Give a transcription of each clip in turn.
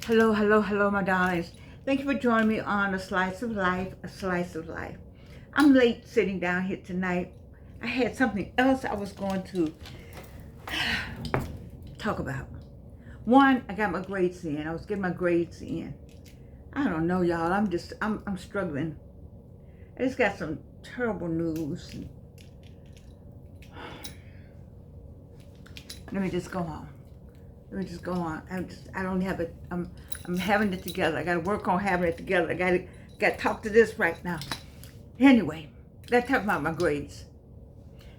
Hello, hello, hello, my darlings. Thank you for joining me on A Slice of Life, A Slice of Life. I'm late sitting down here tonight. I had something else I was going to talk about. One, I got my grades in. I was getting my grades in. I don't know, y'all. I'm struggling. I just got some terrible news. Let me just go on. I don't have it. I'm having it together. I got to work on having it together. Got to talk to this right now. Anyway, let's talk about my grades.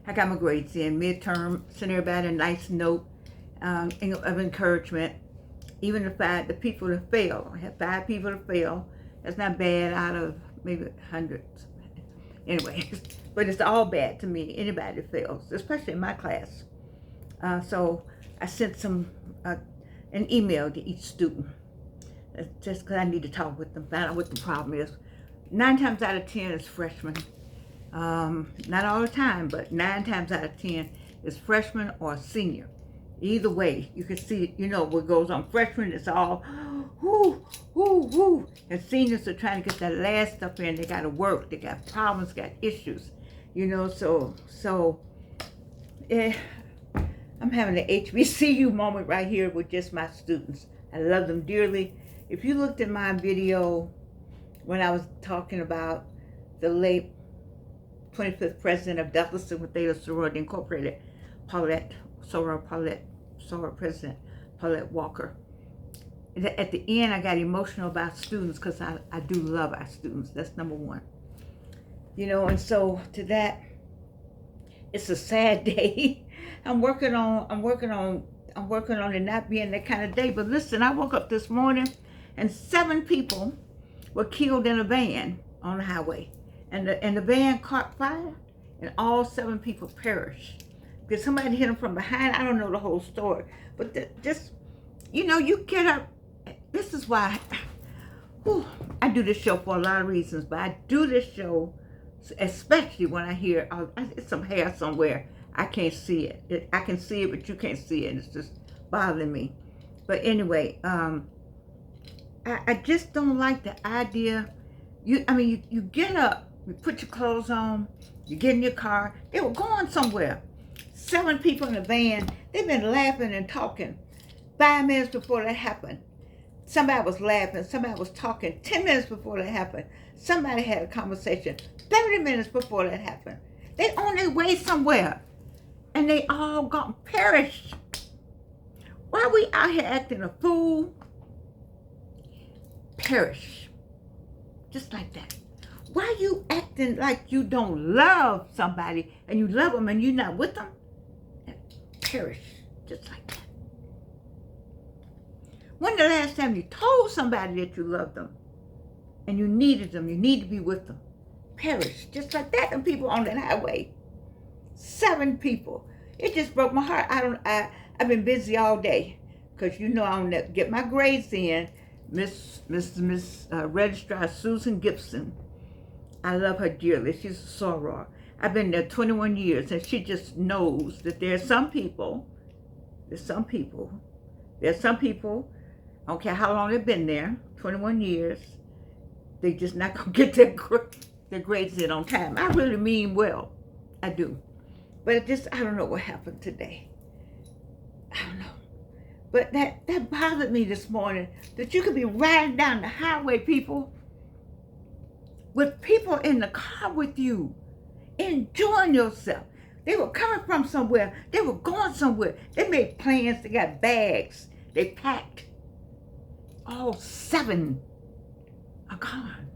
I got my grades in midterm. Sent everybody a nice note of encouragement. Even the people that fail. I had 5 people that fail. That's not bad out of maybe hundreds. Anyway, but it's all bad to me. Anybody that fails, especially in my class. So I sent an email to each student just because I need to talk with them, find out what the problem is. 9 times out of 10 is freshmen. Not all the time, but 9 times out of 10 is freshman or senior. Either way, you can see, what goes on. Freshmen, it's all, whoo, whoo, whoo. And seniors are trying to get that last stuff in. They got to work. They got problems, got issues. So I'm having an HBCU moment right here with just my students. I love them dearly. If you looked at my video when I was talking about the late 25th president of Delta Sigma Theta Sorority Incorporated, President Paulette Walker. At the end, I got emotional about students because I do love our students. That's number one. And so to that, it's a sad day. I'm working on it not being that kind of day. But listen, I woke up this morning and 7 people were killed in a van on the highway. And the van caught fire and all 7 people perished. Because somebody hit them from behind. I don't know the whole story. But you get up. This is why I do this show for a lot of reasons. But I do this show especially when I hear it's some hair somewhere. I can't see it. I can see it, but you can't see it. It's just bothering me. But anyway, I just don't like the idea. You get up, you put your clothes on, you get in your car. They were going somewhere. 7 people in the van. They've been laughing and talking. 5 minutes before that happened, somebody was laughing. Somebody was talking. 10 minutes before that happened, somebody had a conversation. 30 minutes before that happened, they on their way somewhere. And they all got perished. Why we out here acting a fool? Perish. Just like that. Why you acting like you don't love somebody and you love them and you're not with them? Perish. Just like that. When the last time you told somebody that you loved them and you needed them, you need to be with them? Perish. Just like that. And people on that highway. 7 people. It just broke my heart. I've been busy all day because I want to get my grades in. Miss Registrar Susan Gibson. I love her dearly. She's a soror. I've been there 21 years, and she just knows that there's some people. I don't care how long they've been there, 21 years. They just not gonna get their grades in on time. I really mean well. I do. But I don't know what happened today. I don't know. But that bothered me this morning, that you could be riding down the highway, people, with people in the car with you, enjoying yourself. They were coming from somewhere. They were going somewhere. They made plans. They got bags. They packed. All 7 are gone.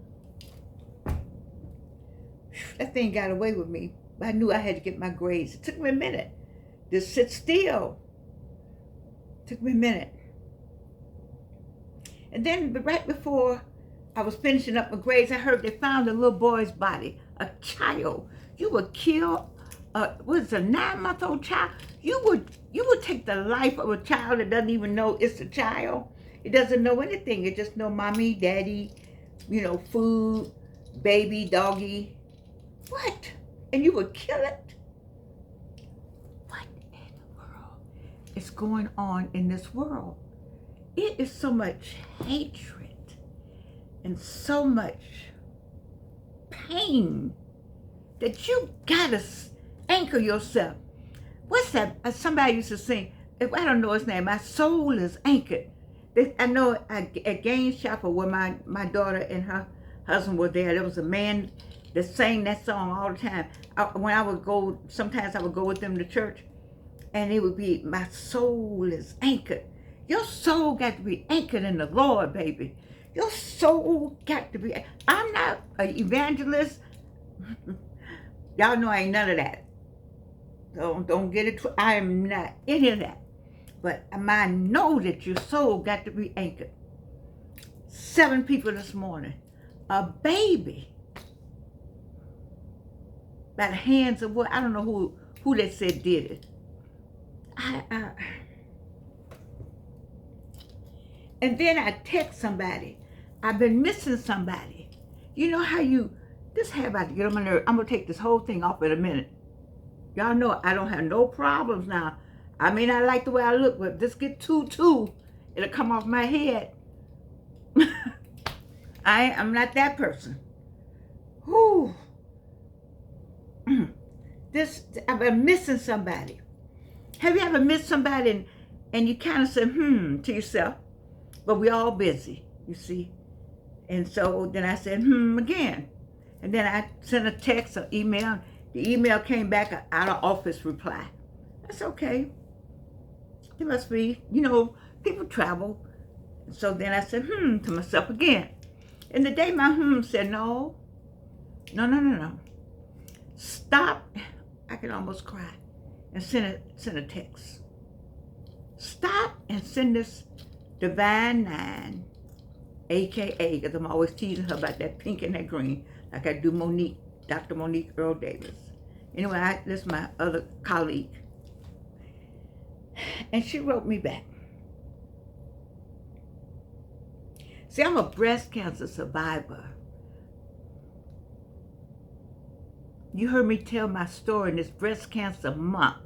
That thing got away with me. I knew I had to get my grades. It took me a minute to sit still. It took me a minute. And then right before I was finishing up my grades, I heard they found a little boy's body, a child. You would kill a 9-month-old child? You would take the life of a child that doesn't even know it's a child. It doesn't know anything. It just know mommy, daddy, food, baby, doggy. What? And you would kill it? What in the world is going on in this world? it is so much hatred and so much pain that you gotta anchor yourself. What's that? Somebody used to sing, I don't know his name, my soul is anchored. I know at Gaines Chapel where my daughter and her husband were there was a man that sang that song all the time. When I would go, sometimes I would go with them to church, and it would be, my soul is anchored. Your soul got to be anchored in the Lord, baby. Your soul got to be. I'm not an evangelist. Y'all know I ain't none of that. Don't get it. I am not any of that. But I know that your soul got to be anchored. 7 people this morning. A baby. By the hands of what? I don't know who they said did it. And then I text somebody. I've been missing somebody. You know how this had about to get on my nerve. I'm going to take this whole thing off in a minute. Y'all know I don't have no problems now. I may not like the way I look, but if this get too, it'll come off my head. I'm not that person. Whew. I've been missing somebody. Have you ever missed somebody and you kind of said, to yourself? But we all busy, you see. And so then I said, again. And then I sent a text or email. The email came back an out of office reply. That's okay. It must be, people travel. So then I said, to myself again. And the day my said, no. Stop. I could almost cry. And send a text. Stop and send this Divine Nine, AKA, because I'm always teasing her about that pink and that green, like I do Monique, Dr. Monique Earl Davis. Anyway, this is my other colleague. And she wrote me back. See, I'm a breast cancer survivor. You heard me tell my story in this breast cancer month,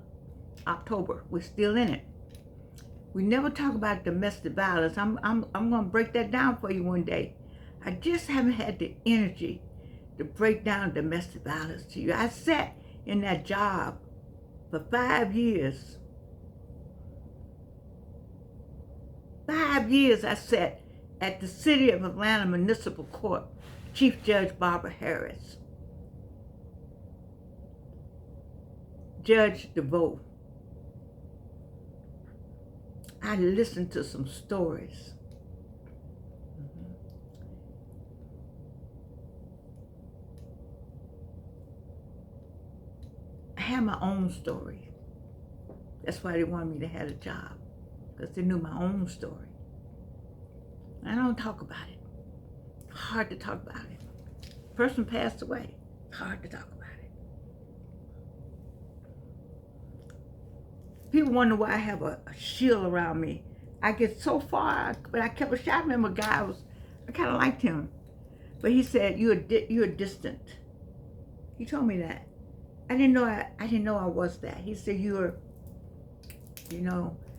October. We're still in it. We never talk about domestic violence. I'm going to break that down for you one day. I just haven't had the energy to break down domestic violence to you. I sat in that job for 5 years. 5 years I sat at the City of Atlanta Municipal Court, Chief Judge Barbara Harris, Judge DeVoe. I listened to some stories. I had my own story. That's why they wanted me to have a job, because they knew my own story. I don't talk about it. It's hard to talk about it. Person passed away. It's hard to talk about it. People wonder why I have a shield around me. I get so far, but I kept a shot. I remember a guy, I kind of liked him. But he said, you're distant. He told me that. I didn't know I was that. He said, you're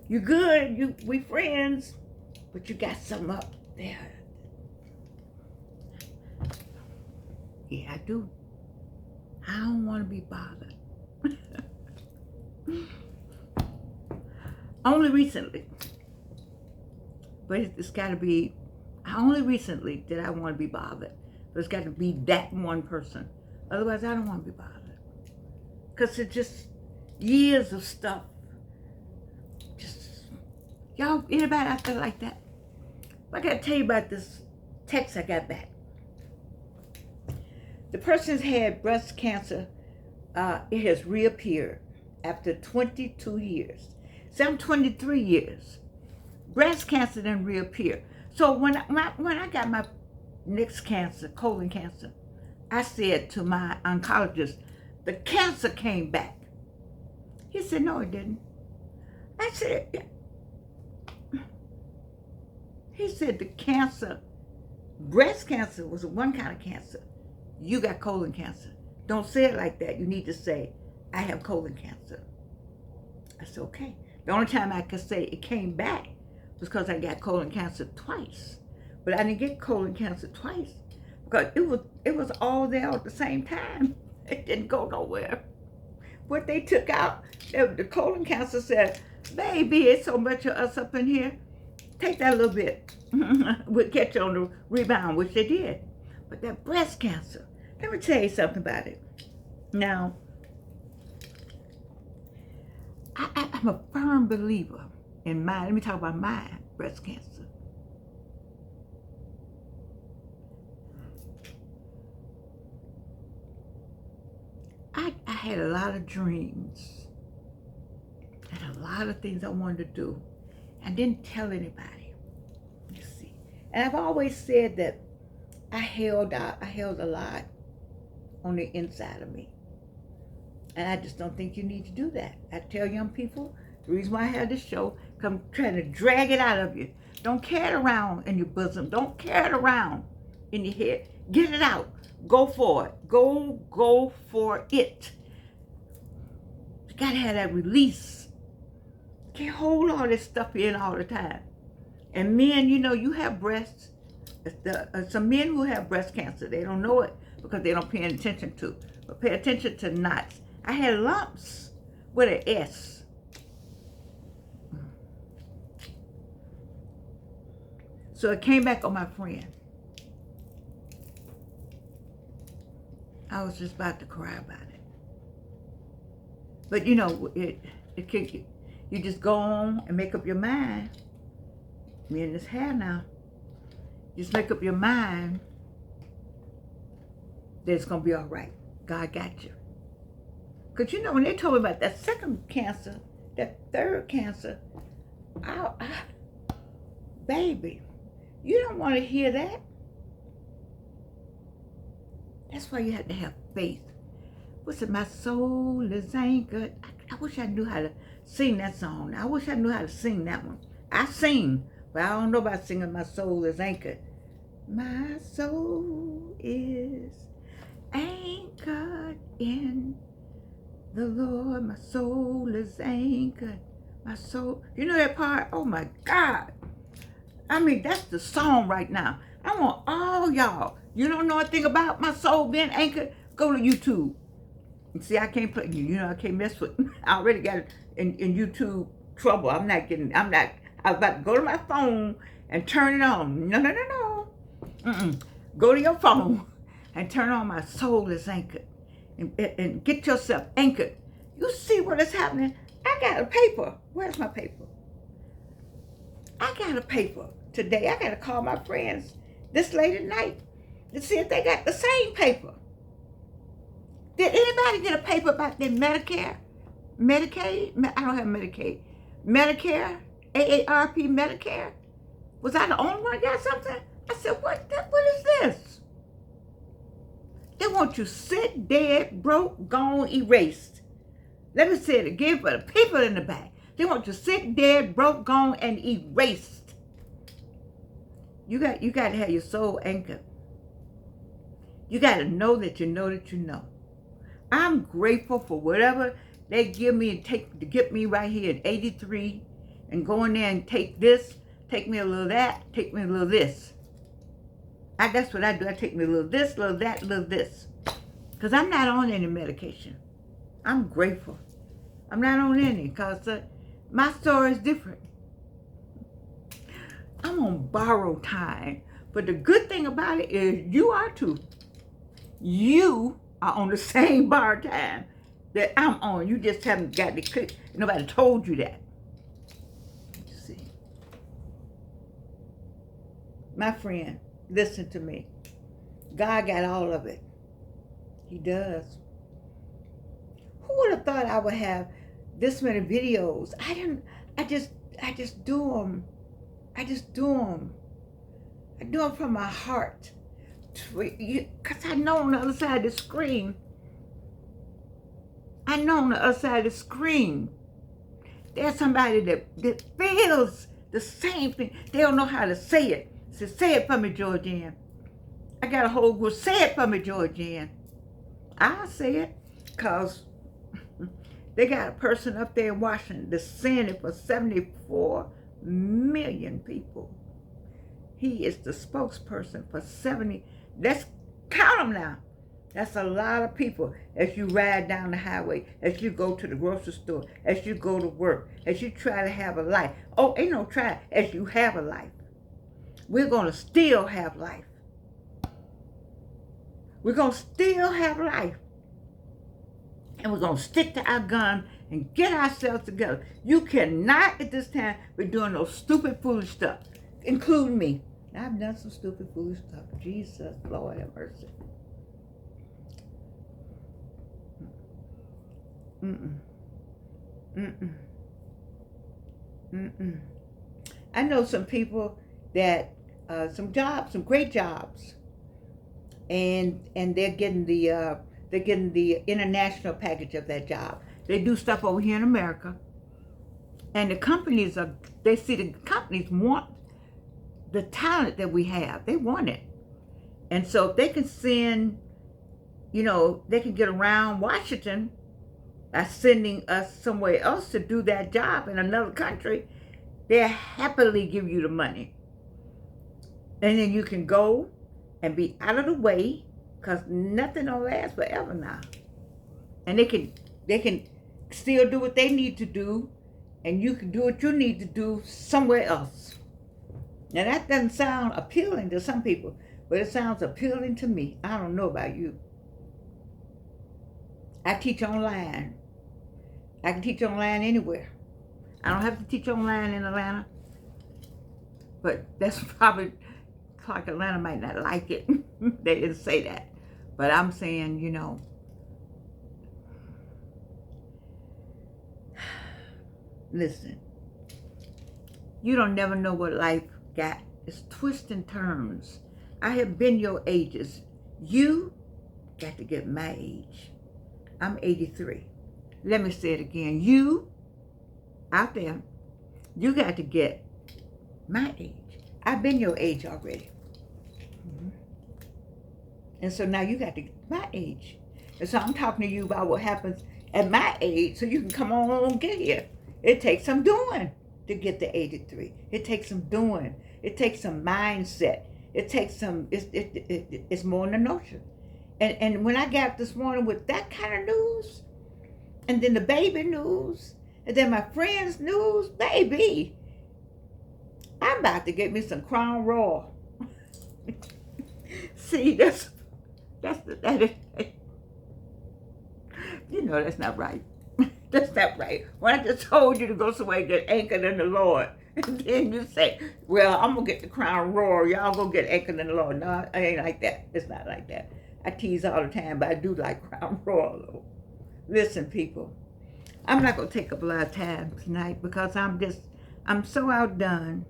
good, we friends, but you got something up there. Yeah, I do. I don't want to be bothered. Only recently, but it's got to be, only recently did I want to be bothered. But it's got to be that one person. Otherwise, I don't want to be bothered. Because it's just years of stuff. Just, y'all, anybody out there like that? I got to tell you about this text I got back. The person's had breast cancer. It has reappeared after 22 years. So I'm 23 years. Breast cancer didn't reappear. So when I got my next cancer, colon cancer, I said to my oncologist, the cancer came back. He said, no, it didn't. I said, yeah. He said the cancer, breast cancer was one kind of cancer. You got colon cancer. Don't say it like that. You need to say, I have colon cancer. I said, okay. The only time I could say it came back because I got colon cancer twice. But I didn't get colon cancer twice because it was all there at the same time. It didn't go nowhere. What they took out, the colon cancer said, baby, it's so much of us up in here. Take that a little bit. We'll catch you on the rebound, which they did. But that breast cancer, let me tell you something about it. Now, I'm a firm believer in mine. Let me talk about my breast cancer. I had a lot of dreams and a lot of things I wanted to do. I didn't tell anybody. You see, and I've always said that I held a lot on the inside of me. And I just don't think you need to do that. I tell young people, the reason why I have this show, because I'm trying to drag it out of you. Don't carry it around in your bosom. Don't carry it around in your head. Get it out. Go for it. Go for it. You gotta have that release. You can't hold all this stuff in all the time. And men, you know, you have breasts. Some men who have breast cancer, they don't know it because they don't pay attention to. But pay attention to knots. I had lumps with an S. So it came back on my friend. I was just about to cry about it. But you know, you just go on and make up your mind. Me in this hair now. Just make up your mind that it's going to be all right. God got you. Because you know, when they told me about that second cancer, that third cancer, baby, you don't want to hear that. That's why you have to have faith. What's it? My soul is anchored. I wish I knew how to sing that song. I wish I knew how to sing that one. I sing, but I don't know about singing My Soul is Anchored. My soul is anchored in the Lord. My soul is anchored. My soul. You know that part? Oh my God. I mean, that's the song right now. I want all y'all. You don't know a thing about my soul being anchored? Go to YouTube. And see, I can't play, you know, I can't mess with, I already got it in YouTube trouble. I was about to go to my phone and turn it on. No. Go to your phone and turn on My Soul is Anchored. And get yourself anchored. You see what is happening? I got a paper. Where's my paper? I got a paper today. I got to call my friends this late at night to see if they got the same paper. Did anybody get a paper about their Medicare? Medicaid? I don't have Medicaid. Medicare? AARP Medicare? Was I the only one that got something? I said, what is this? They want you sick, dead, broke, gone, erased. Let me say it again for the people in the back. They want you sick, dead, broke, gone, and erased. You got to have your soul anchored. You got to know that you know that you know. I'm grateful for whatever they give me and take to get me right here at 83 and go in there and take this, take me a little that, take me a little this. That's what I do. I take me a little this, little that, little this. Because I'm not on any medication. I'm grateful. I'm not on any because my story is different. I'm on borrowed time. But the good thing about it is you are too. You are on the same borrowed time that I'm on. You just haven't got the click. Nobody told you that. You see. My friend, listen to me. God got all of it. He does. Who would have thought I would have this many videos? I just do them. I do them from my heart. Because I know on the other side of the screen, there's somebody that feels the same thing. They don't know how to say it. So say it for me, Georgianne. I got a whole group. Say it for me, Georgianne. I'll say it because they got a person up there in Washington that's saying it for 74 million people. He is the spokesperson for 70. Let's count them now. That's a lot of people as you ride down the highway, as you go to the grocery store, as you go to work, as you try to have a life. Oh, ain't no try, as you have a life. We're going to still have life. We're going to still have life. And we're going to stick to our gun and get ourselves together. You cannot at this time be doing no stupid, foolish stuff, including me. I've done some stupid, foolish stuff. Jesus, Lord have mercy. I know some people that some great jobs, and they're getting the international package of that job. They do stuff over here in America, and the companies want the talent that we have. They want it, and so if they can send, they can get around Washington by sending us somewhere else to do that job in another country, they'll happily give you the money. And then you can go and be out of the way, because nothing will last forever now. And they can still do what they need to do, and you can do what you need to do somewhere else. Now that doesn't sound appealing to some people, but it sounds appealing to me. I don't know about you. I teach online. I can teach online anywhere. I don't have to teach online in Atlanta, but that's probably, Clark Atlanta might not like it. They didn't say that. But I'm saying, listen, you don't never know what life got. It's twists and turns. I have been your ages. You got to get my age. I'm 83. Let me say it again. You out there, you got to get my age. I've been your age already. And so now you got to get my age. And so I'm talking to you about what happens at my age so you can come on and get here. It takes some doing to get to 83. It takes some doing. It takes some mindset. It takes some, it's more than a notion. And when I got up this morning with that kind of news, and then the baby news, and then my friends' news, baby, I'm about to get me some Crown Royal. See, that's not right. That's not right. When I just told you to go somewhere and get anchored in the Lord, and then you say, well, I'm going to get the Crown Royal, y'all go get anchored in the Lord. No, I ain't like that. It's not like that. I tease all the time, but I do like Crown Royal, though. Listen, people, I'm not going to take up a lot of time tonight because I'm so outdone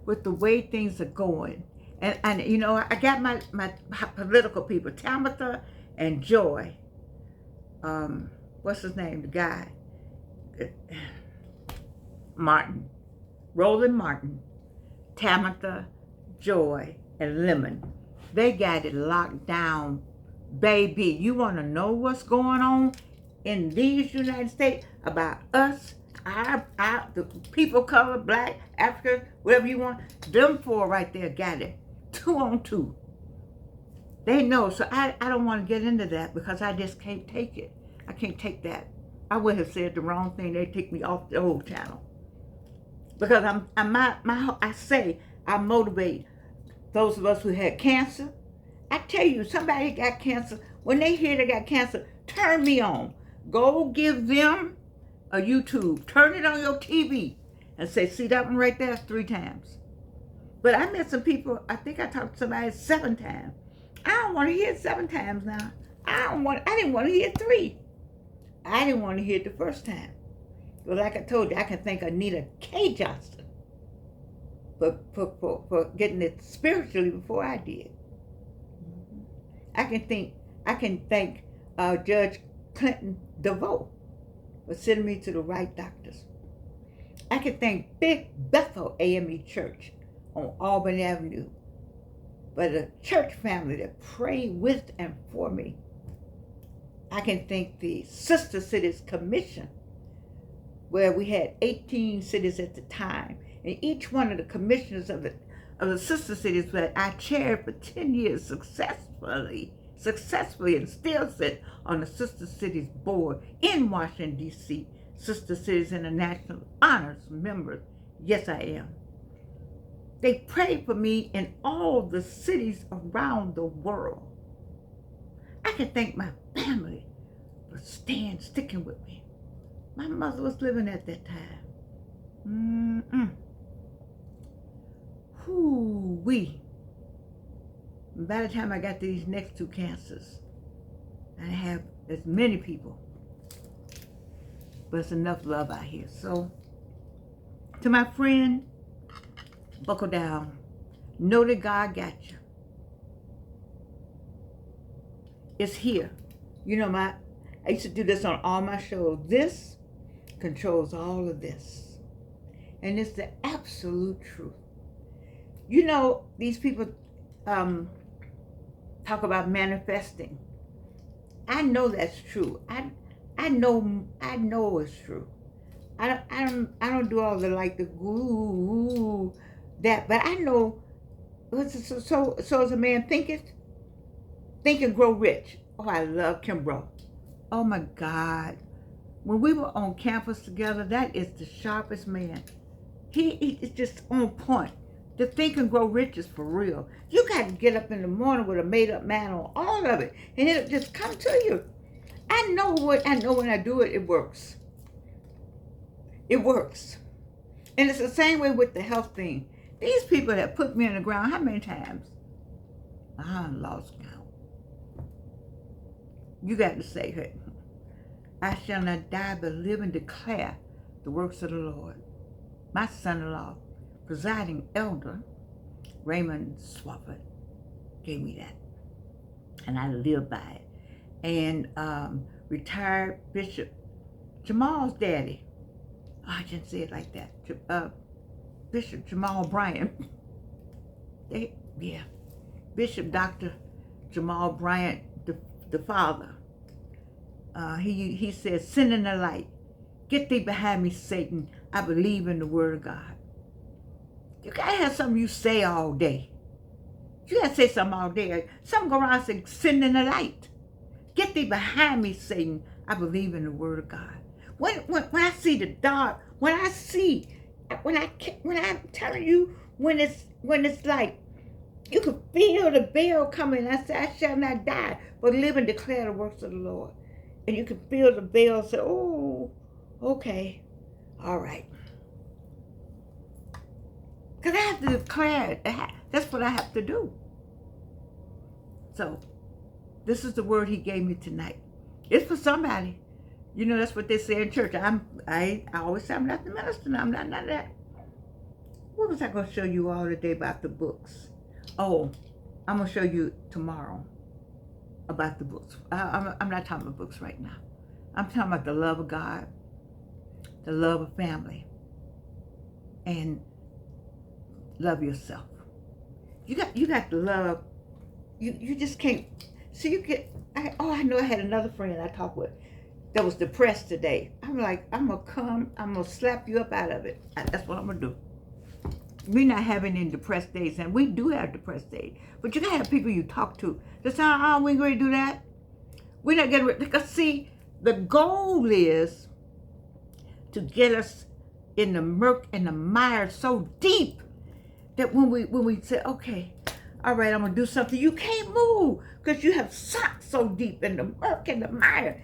with the way things are going. And I got my political people, Tamitha and Joy. What's his name? The guy. Martin. Roland Martin. Tamitha, Joy, and Lemon. They got it locked down. Baby, you want to know what's going on in these United States about us, the people of color, black, African, whatever you want? Them four right there got it. 2 on 2. They know, so I don't want to get into that because I just can't take it. I can't take that. I would have said the wrong thing. They'd take me off the whole channel. Because I motivate those of us who had cancer. I tell you, somebody got cancer. When they hear they got cancer, turn me on. Go give them a YouTube. Turn it on your TV and say, see that one right there 3 times. But I met some people, I think I talked to somebody 7 times. I don't want to hear it 7 times now. I didn't want to hear it 3. I didn't want to hear it the first time. But like I told you, I can thank Anita K. Johnston for getting it spiritually before I did. I can thank Judge Clinton DeVoe for sending me to the right doctors. I can thank Big Bethel AME Church on Auburn Avenue for the church family that prayed with and for me. I can thank the Sister Cities Commission where we had 18 cities at the time. And each one of the commissioners of the sister cities that I chaired for 10 years successfully, and still sit on the Sister Cities Board in Washington, D.C. Sister Cities International Honors members. Yes, I am. They prayed for me in all the cities around the world. I can thank my family for sticking with me. My mother was living at that time. Whoo-wee. By the time I got to these next two cancers, I have as many people, but it's enough love out here. So, to my friend, buckle down. Know that God got you. It's here. You know, I used to do this on all my shows. This controls all of this. And it's the absolute truth. You know, these people talk about manifesting. I know that's true. I know it's true. I don't do all the like the goo that, but I know. So as a man thinketh, think and grow rich. Oh, I love Kimbrough. Oh my God, when we were on campus together, that is the sharpest man. He is just on point. The Think and Grow Rich is for real. You got to get up in the morning with a made-up mind on all of it, and it'll just come to you. I know when I do it, it works. It works. And it's the same way with the health thing. These people that put me in the ground, how many times? I lost count. You got to say, hey, I shall not die but live and declare the works of the Lord. My son-in-law, presiding elder, Raymond Swafford, gave me that. And I live by it. And retired Bishop Jamal's daddy, I didn't say it like that, Bishop Jamal Bryant, Bishop Dr. Jamal Bryant, the father, he says, "Send in the light, get thee behind me, Satan, I believe in the word of God." You gotta have something you say all day. You gotta say something all day. Some go around and say, "Send in the light, get thee behind me, Satan, I believe in the word of God." When I see the dark, when I'm telling you, when it's like, you can feel the bell coming. I say, I shall not die, but live and declare the works of the Lord. And you can feel the bell say, oh, okay, all right. Because I have to declare it. That's what I have to do. So, this is the word he gave me tonight. It's for somebody. You know, that's what they say in church. I always say I'm not the minister. I'm not that. What was I going to show you all today about the books? Oh, I'm going to show you tomorrow about the books. I'm not talking about books right now. I'm talking about the love of God, the love of family, and love yourself. You got to love. You just can't. So you get. I know I had another friend I talked with that was depressed today. I'm like, I'm gonna slap you up out of it. That's what I'm gonna do. We're not having any depressed days, and we do have depressed days. But you gotta have people you talk to. That's how we ain't gonna do that. We're not getting because see, the goal is to get us in the murk and the mire so deep that when we say, okay, all right, I'm gonna do something, you can't move because you have sunk so deep in the murk and the mire.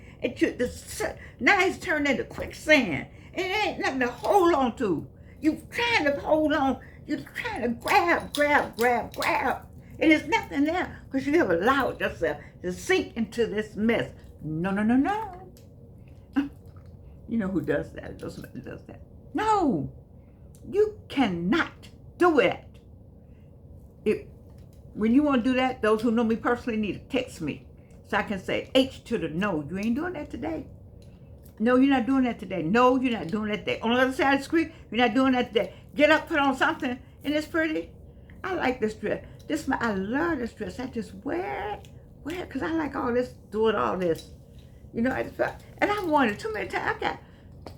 Now it's turned into quicksand. And it ain't nothing to hold on to. You're trying to hold on. You're trying to grab. And there's nothing there because you have allowed yourself to sink into this mess. No. You know who does that? Somebody does that. No, you cannot do it. When you want to do that, those who know me personally need to text me. So I can say H to the no. You ain't doing that today. No, you're not doing that today. No, you're not doing that today. On the other side of the screen, you're not doing that today. Get up, put on something, and it's pretty. I like this dress. I love this dress. I just wear it, because I like all this, doing all this. You know, and I wanted too many times.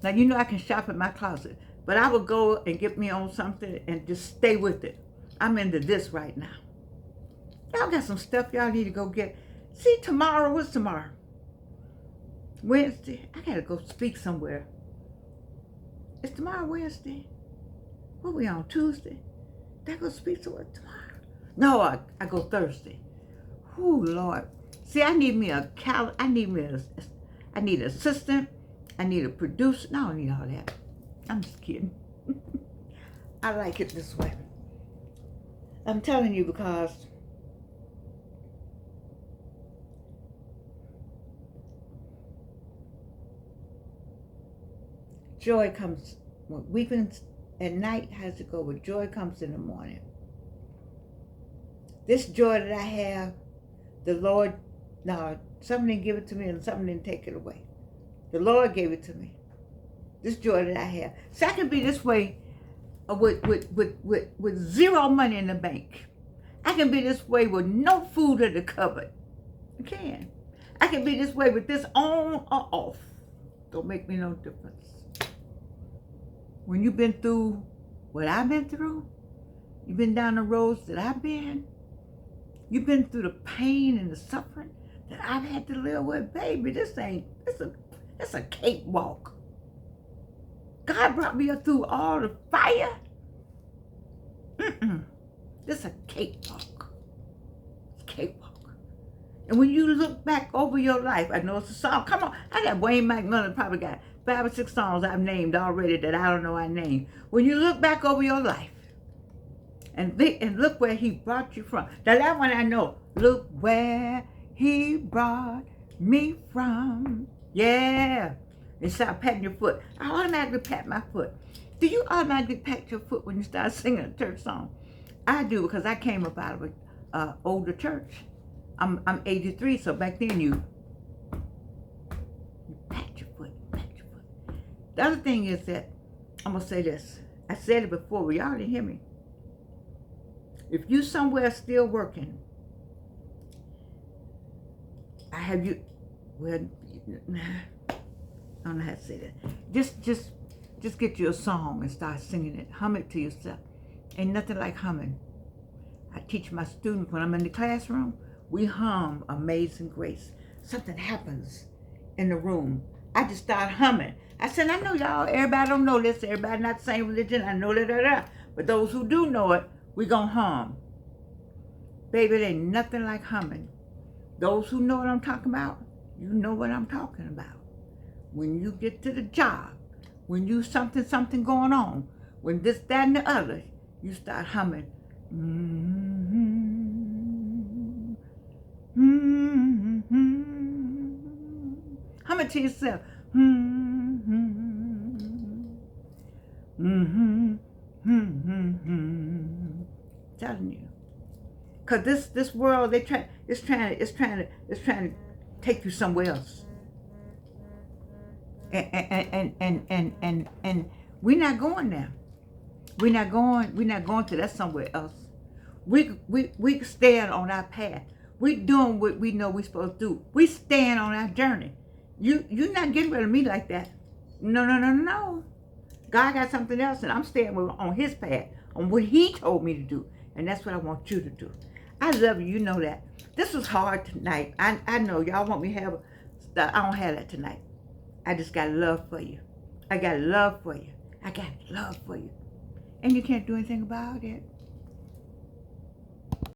Now, you know I can shop in my closet, but I would go and get me on something and just stay with it. I'm into this right now. Y'all got some stuff y'all need to go get. See, tomorrow, what's tomorrow? Wednesday. I gotta go speak somewhere. Is tomorrow Wednesday? What we on, Tuesday? Did I go speak somewhere tomorrow? No, I go Thursday. Whoo, Lord. See, I need me a I need an assistant. I need a producer. No, I don't need all that. I'm just kidding. I like it this way. I'm telling you because joy comes when weeping at night has to go, but joy comes in the morning. This joy that I have, the Lord, no, something didn't give it to me and something didn't take it away. The Lord gave it to me. This joy that I have. So I can be this way with zero money in the bank. I can be this way with no food in the cupboard. I can. I can be this way with this on or off. Don't make me no difference. When you've been through what I've been through, you've been down the roads that I've been, you've been through the pain and the suffering that I've had to live with, baby, it's a cakewalk. God brought me up through all the fire. This is a cakewalk. It's a cakewalk. And when you look back over your life, I know it's a song. Come on, I got Wayne McMillan probably got 5 or 6 songs I've named already that I don't know I named. When you look back over your life and look where he brought you from. Now that one I know. Look where he brought me from. Yeah. And start patting your foot. I automatically pat my foot. Do you automatically pat your foot when you start singing a church song? I do, because I came up out of an older church. I'm 83, so back then you pat your foot, pat your foot. The other thing is that, I'm going to say this. I said it before, but y'all didn't hear me. If you somewhere still working, I have you, well, I don't know how to say that. Just get you a song and start singing it. Hum it to yourself. Ain't nothing like humming. I teach my students when I'm in the classroom, we hum Amazing Grace. Something happens in the room. I just start humming. I said, I know y'all, everybody don't know this, everybody not the same religion, I know that, but those who do know it, we gonna hum. Baby, there ain't nothing like humming. Those who know what I'm talking about, you know what I'm talking about. When you get to the job, when you something going on, when this, that, and the other, you start humming. Hum it to yourself. Telling you, cause this world it's trying to take you somewhere else. And we're not going there. We're not going to that somewhere else. We stand on our path. We doing what we know we're supposed to do. We stand on our journey. You're not getting rid of me like that. No. God got something else, and I'm staying on his path, on what he told me to do. And that's what I want you to do. I love you, you know that. This was hard tonight. I know y'all want me to have, I don't have that tonight. I just got love for you. I got love for you. I got love for you. And you can't do anything about it.